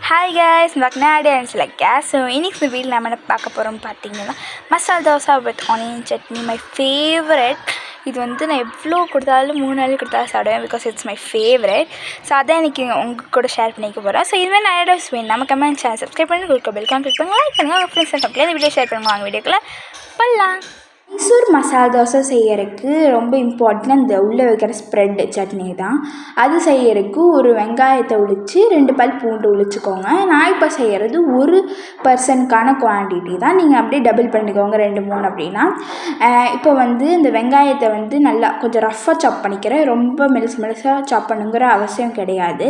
Hi guys, வக்னாடி and சில case. இன்னைக்கு இந்த வீட்டில் நம்ம என்ன பார்க்க போகிறோம் பார்த்தீங்கன்னா, masala dosa with onion chutney, my favourite. இது வந்து நான் எவ்வளோ கொடுத்தாலும் 3 நாள் கொடுத்தாலும் சாப்பிடுவேன், because it's my favourite. So அதான் இன்றைக்கி உங்கள் கூட ஷேர் பண்ணிக்க போகிறேன். ஸோ இதுமாதிரி நிறைய டவுஸ் வேணும் நம்ம கமெண்ட் சேனல் சப்ஸ்கிரைப் பண்ணி கொடுக்க பெல்கான் கிளிக் பண்ணுங்கள், லைக் பண்ணுங்கள், உங்கள் ஃப்ரெண்ட்ஸ் அண்ட் இந்த வீடியோ ஷேர் பண்ணுவாங்க. வீடியோக்குள்ளே பண்ணலாம். மைசூர் மசாலா தோசை செய்யறதுக்கு ரொம்ப இம்பார்ட்டன்ட் அந்த உள்ளே வைக்கிற ஸ்ப்ரெட் சட்னி தான். அது செய்யறதுக்கு ஒரு வெங்காயத்தை உளித்து 2 பல் பூண்டு உளிச்சுக்கோங்க. நான் இப்போ செய்கிறது 1 பர்சனுக்கான குவான்டிட்டி தான். நீங்கள் அப்படியே டபுள் பண்ணிக்கோங்க, 2 3 அப்படின்னா. இப்போ வந்து இந்த வெங்காயத்தை வந்து நல்லா கொஞ்சம் ரஃப்பாக சாப் பண்ணிக்கிறேன். ரொம்ப மெலிசாக சாப் பண்ணுங்கிற அவசியம் கிடையாது.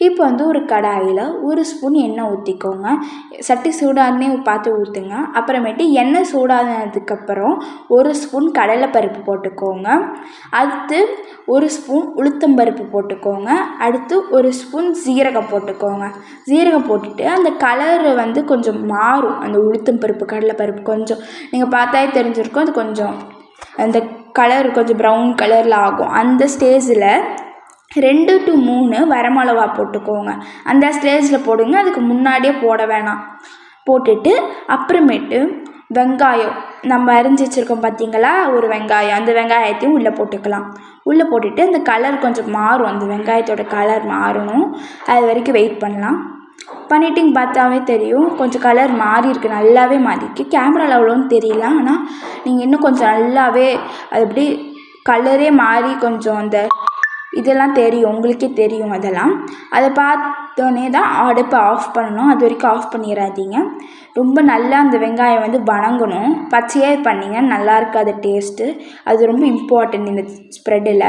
இப்போ வந்து ஒரு கடாயில் 1 ஸ்பூன் எண்ணெய் ஊற்றிக்கோங்க. சட்டி சூடானே பார்த்து ஊற்றுங்க. அப்புறமேட்டு எண்ணெய் சூடானதுக்கப்புறம் 1 ஸ்பூன் கடலைப்பருப்பு போட்டுக்கோங்க. அடுத்து 1 ஸ்பூன் உளுத்தம்பருப்பு போட்டுக்கோங்க. அடுத்து 1 ஸ்பூன் சீரகம் போட்டுக்கோங்க. சீரகம் போட்டுட்டு அந்த கலர் வந்து கொஞ்சம் மாறும். அந்த உளுத்தம்பருப்பு கடலைப்பருப்பு கொஞ்சம் நீங்கள் பார்த்தாலே தெரிஞ்சிருக்கும், அது கொஞ்சம் அந்த கலர் கொஞ்சம் ப்ரௌன் கலரில் ஆகும். அந்த ஸ்டேஜில் 2 to 3 வரமிளகா போட்டுக்கோங்க. அந்த ஸ்டேஜில் போடுங்க, அதுக்கு முன்னாடியே போட வேணாம். போட்டுட்டு அப்புறமேட்டு வெங்காயம் நம்ம அரிஞ்சு வச்சுருக்கோம் பார்த்தீங்களா, ஒரு வெங்காயம், அந்த வெங்காயத்தையும் உள்ளே போட்டுக்கலாம். உள்ளே போட்டுட்டு அந்த கலர் கொஞ்சம் மாறும், அந்த வெங்காயத்தோட கலர் மாறணும். அது வரைக்கும் வெயிட் பண்ணலாம். பண்ணிட்டிங்க பார்த்தாவே தெரியும், கொஞ்சம் கலர் மாறி இருக்குது, நல்லாவே மாறிருக்கு. கேமராவில் அவ்வளோன்னு தெரியல, ஆனால் நீங்கள் இன்னும் கொஞ்சம் நல்லாவே அது அப்படி கலரே மாறி கொஞ்சம் அந்த இதெல்லாம் தெரியும், உங்களுக்கே தெரியும். அதெல்லாம் அதை பார்த்தோன்னே தான் அடுப்பை ஆஃப் பண்ணணும். அது வரைக்கும் ஆஃப் பண்ணிடாதீங்க. ரொம்ப நல்லா அந்த வெங்காயம் வந்து வணங்கணும். பச்சையாக பண்ணிங்க நல்லா இருக்காது டேஸ்ட்டு. அது ரொம்ப இம்பார்ட்டன்ட் இந்த ஸ்ப்ரெட்டில்.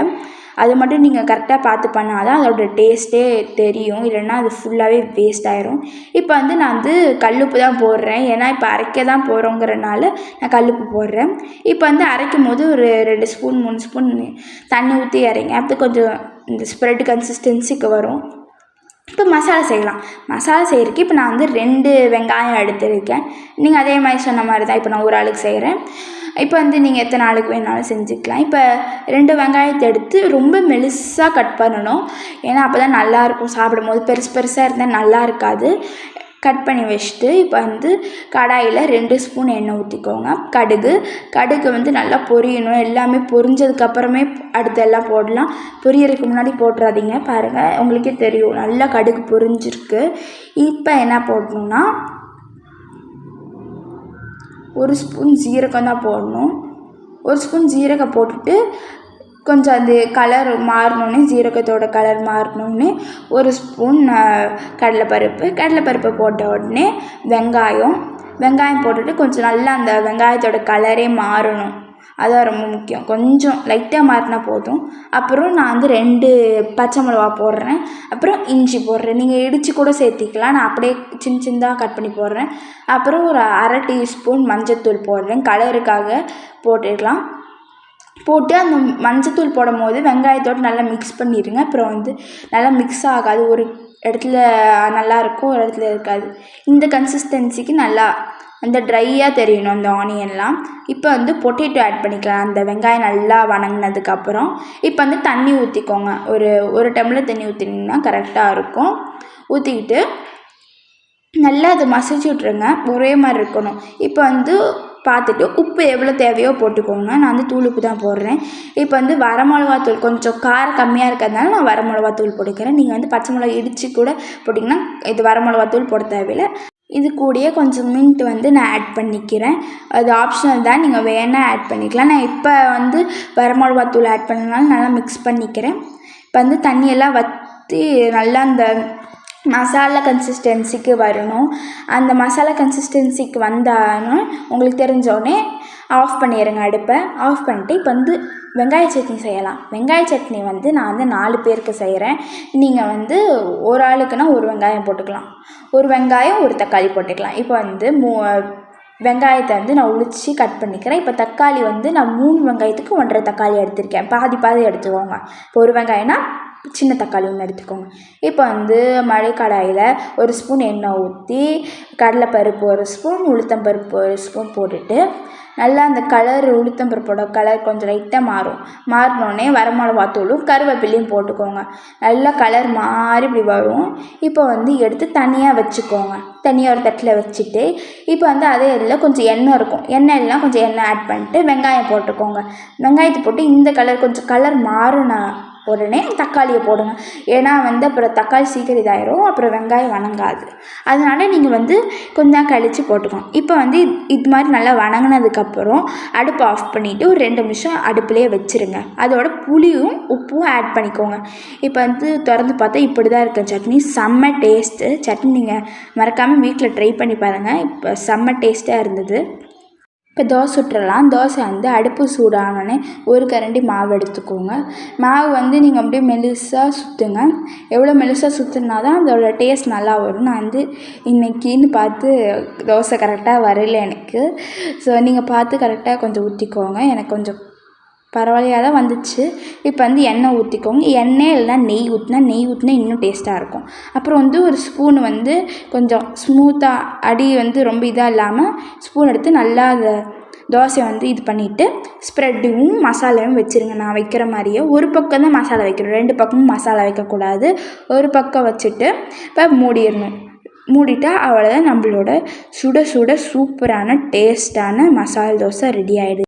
அது மட்டும் நீங்கள் கரெக்டாக பார்த்து பண்ணால் தான் அதோட டேஸ்ட்டே தெரியும், இல்லைன்னா அது ஃபுல்லாகவே வேஸ்ட் ஆயிரும். இப்போ வந்து நான் வந்து கல்லுப்பு தான் போடுறேன், ஏன்னா இப்போ அரைக்க தான் போகிறோங்கிறனால நான் கல்லுப்பு போடுறேன். இப்போ வந்து அரைக்கும் போது ஒரு 2 ஸ்பூன் 3 ஸ்பூன் தண்ணி ஊற்றி இறங்க, அப்போ கொஞ்சம் இந்த ஸ்ப்ரெட் கன்சிஸ்டன்சிக்கு வரும். இப்போ மசாலா செய்யலாம். மசாலா செய்கிறதுக்கு இப்போ நான் வந்து 2 வெங்காயம் எடுத்துருக்கேன். நீங்கள் அதே மாதிரி சொன்ன மாதிரி தான் இப்போ நான் ஒரு ஆளுக்கு செய்கிறேன். இப்போ வந்து நீங்கள் எத்தனை ஆளுக்கு வேணாலும் செஞ்சுக்கலாம். இப்போ 2 வெங்காயத்தை எடுத்து ரொம்ப மெலிசாக கட் பண்ணணும், ஏன்னா அப்போ தான் நல்லாயிருக்கும் சாப்பிடும் போது. பெருசாக இருந்தால் நல்லா இருக்காது. கட் பண்ணி வச்சுட்டு இப்போ வந்து கடாயில் 2 ஸ்பூன் எண்ணெய் ஊற்றிக்கோங்க. கடுகு வந்து நல்லா பொரியணும். எல்லாமே பொரிஞ்சதுக்கப்புறமே அடுத்தெல்லாம் போடலாம். பொரியறதுக்கு முன்னாடி போட்டுறாதீங்க. பாருங்கள், உங்களுக்கே தெரியும் நல்லா கடுகு பொரிஞ்சிருக்கு. இப்போ என்ன போடணுன்னா 1 ஸ்பூன் ஜீரகம் தான் போடணும். 1 ஸ்பூன் ஜீரகம் போட்டுட்டு கொஞ்சம் அந்த கலர் மாறினோன்னே, ஜீரகத்தோட கலர் மாறினோன்னே 1 ஸ்பூன் கடலைப்பருப்பு போட்ட உடனே வெங்காயம் போட்டுட்டு கொஞ்சம் நல்லா அந்த வெங்காயத்தோட கலரே மாறணும். அதான் ரொம்ப முக்கியம். கொஞ்சம் லைட்டாக மாறினா போதும். அப்புறம் நான் வந்து 2 பச்சை மிளகா போடுறேன். அப்புறம் இஞ்சி போடுறேன். நீங்கள் இடித்து கூட சேர்த்திக்கலாம், நான் அப்படியே சின்னதாக கட் பண்ணி போடுறேன். அப்புறம் ஒரு 1/2 டீஸ்பூன் மஞ்சத்தூள் போடுறேன், கலருக்காக போட்டுக்கலாம். போட்டு அந்த மஞ்சத்தூள் போடும் போது வெங்காயத்தோடு நல்லா மிக்ஸ் பண்ணிடுங்க. அப்புறம் வந்து நல்லா மிக்ஸ் ஆகாது, ஒரு இடத்துல நல்லாயிருக்கும், ஒரு இடத்துல இருக்காது. இந்த கன்சிஸ்டன்சிக்கு நல்லா அந்த ட்ரையாக தெரியணும் அந்த ஆனியன்லாம். இப்போ வந்து பொட்டேட்டோ ஆட் பண்ணிக்கலாம். அந்த வெங்காயம் நல்லா வணங்கினதுக்கப்புறம் இப்போ வந்து தண்ணி ஊற்றிக்கோங்க. ஒரு டம்ளர் தண்ணி ஊற்றினீங்கன்னா கரெக்டாக இருக்கும். ஊற்றிக்கிட்டு நல்லா அதை மசிச்சு விட்ருங்க, ஒரே மாதிரி இருக்கணும். இப்போ வந்து பார்த்துட்டு உப்பு எவ்வளோ தேவையோ போட்டுக்கோங்க. நான் வந்து தூள் உப்பு தான் போடுறேன். இப்போ வந்து வரமிளகாத்தூள் கொஞ்சம் காரம் கம்மியாக இருக்கிறதுனால நான் வரமிளகாத்தூள் போட்டுக்கிறேன். நீங்கள் வந்து பச்சை மிளகா இடித்து கூட போட்டிங்கன்னா இது வரமிளகாத்தூள் போட தேவையில்லை. இது கூடயே கொஞ்சம் மின்ட் வந்து நான் ஆட் பண்ணிக்கிறேன். அது ஆப்ஷனல் தான், நீங்கள் வேணால் ஆட் பண்ணிக்கலாம். நான் இப்போ வந்து வரமிளகாத்தூள் ஆட் பண்ணனால நல்லா மிக்ஸ் பண்ணிக்கிறேன். இப்போ வந்து தண்ணியெல்லாம் வற்றி நல்லா அந்த மசாலா கன்சிஸ்டன்சிக்கு வரணும். அந்த மசாலா கன்சிஸ்டன்சிக்கு வந்தாலும் உங்களுக்கு தெரிஞ்சோடனே ஆஃப் பண்ணிடுங்க அடுப்பை. ஆஃப் பண்ணிட்டு இப்போ வந்து வெங்காய சட்னி செய்யலாம். வெங்காய சட்னி வந்து நான் வந்து 4 பேருக்கு செய்கிறேன். நீங்கள் வந்து ஒரு ஆளுக்குன்னா 1 வெங்காயம் போட்டுக்கலாம், 1 வெங்காயம் 1 தக்காளி போட்டுக்கலாம். இப்போ வந்து வெங்காயத்தை வந்து நான் உளித்து கட் பண்ணிக்கிறேன். இப்போ தக்காளி வந்து நான் 3 வெங்காயத்துக்கு 1.5 தக்காளி எடுத்திருக்கேன். பாதி எடுத்துக்கோங்க. இப்போ 1 வெங்காயம்னா சின்ன தக்காளி ஒன்று எடுத்துக்கோங்க. இப்போ வந்து கடாயில் 1 ஸ்பூன் எண்ணெய் ஊற்றி கடலைப்பருப்பு 1 ஸ்பூன், உளுத்தம்பருப்பு 1 ஸ்பூன் போட்டுட்டு நல்லா அந்த கலர் உளுத்தம் பருப்போட கலர் கொஞ்சம் லைட்டாக மாறினோடனே வரமிளகாத்தூளும் கருவேப்பிலையும் போட்டுக்கோங்க. நல்லா கலர் மாறி இப்படி வரும். இப்போ வந்து எடுத்து தனியாக வச்சுக்கோங்க. தனியாக ஒரு தட்டில் வச்சுட்டு இப்போ வந்து அதே இதில் கொஞ்சம் எண்ணெய் இருக்கும். எண்ணெய் இல்லைனா கொஞ்சம் எண்ணெய் ஆட் பண்ணிட்டு வெங்காயம் போட்டுக்கோங்க. வெங்காயத்தை போட்டு இந்த கொஞ்சம் கலர் மாறின உடனே தக்காளியை போடுங்க. ஏன்னா வந்து அப்புறம் தக்காளி சீக்கிரம் இதாயிரும், அப்புறம் வெங்காயம் வணங்காது. அதனால நீங்கள் வந்து கொஞ்சம் கழித்து போட்டுக்கோங்க. இப்போ வந்து இது மாதிரி நல்லா வணங்கினதுக்கப்புறம் அடுப்பை ஆஃப் பண்ணிவிட்டு ஒரு 2 நிமிஷம் அடுப்புலேயே வச்சுருங்க. அதோட புளியும் உப்பும் ஆட் பண்ணிக்கோங்க. இப்போ வந்து திறந்து பார்த்தா இப்படி தான் இருக்கும் சட்னி. செம்ம டேஸ்ட்டு சட்னி. நீங்கள் மறக்காமல் வீட்டில் ட்ரை பண்ணி பாருங்கள். இப்போ செம்ம டேஸ்ட்டாக இருந்தது. இப்போ தோசை சுட்டுறலாம். தோசை வந்து அடுப்பு சூடானோடனே ஒரு கரண்டி மாவு எடுத்துக்கோங்க. மாவு வந்து நீங்கள் அப்படியே மெலிசாக சுற்றுங்க. எவ்வளோ மெலிசாக சுற்றுனா தான் அதோட டேஸ்ட் நல்லா வரும். நான் வந்து இன்றைக்கின்னு பார்த்து தோசை கரெக்டாக வரல எனக்கு. ஸோ நீங்கள் பார்த்து கரெக்டாக கொஞ்சம் ஊற்றிக்கோங்க. எனக்கு கொஞ்சம் பரவாயில்லையாக தான் வந்துச்சு. இப்போ வந்து எண்ணெய் ஊற்றிக்கோங்க. எண்ணெய் இல்லைனா நெய் ஊற்றினா இன்னும் டேஸ்ட்டாக இருக்கும். அப்புறம் வந்து ஒரு ஸ்பூன் வந்து கொஞ்சம் ஸ்மூத்தாக அடி வந்து ரொம்ப இதாக இல்லாமல் ஸ்பூன் எடுத்து நல்லா அதை தோசையை வந்து இது பண்ணிவிட்டு ஸ்ப்ரெட்டும் மசாலாவும் வச்சுருங்க. நான் வைக்கிற மாதிரியே ஒரு பக்கம் தான் மசாலா வைக்கணும். 2 பக்கமும் மசாலா வைக்கக்கூடாது. ஒரு பக்கம் வச்சுட்டு இப்போ மூடிடணும். மூடிட்டா அவ்வளோதான், நம்மளோட சுட சுட சூப்பரான டேஸ்ட்டான மசாலா தோசை ரெடி ஆகிடுது.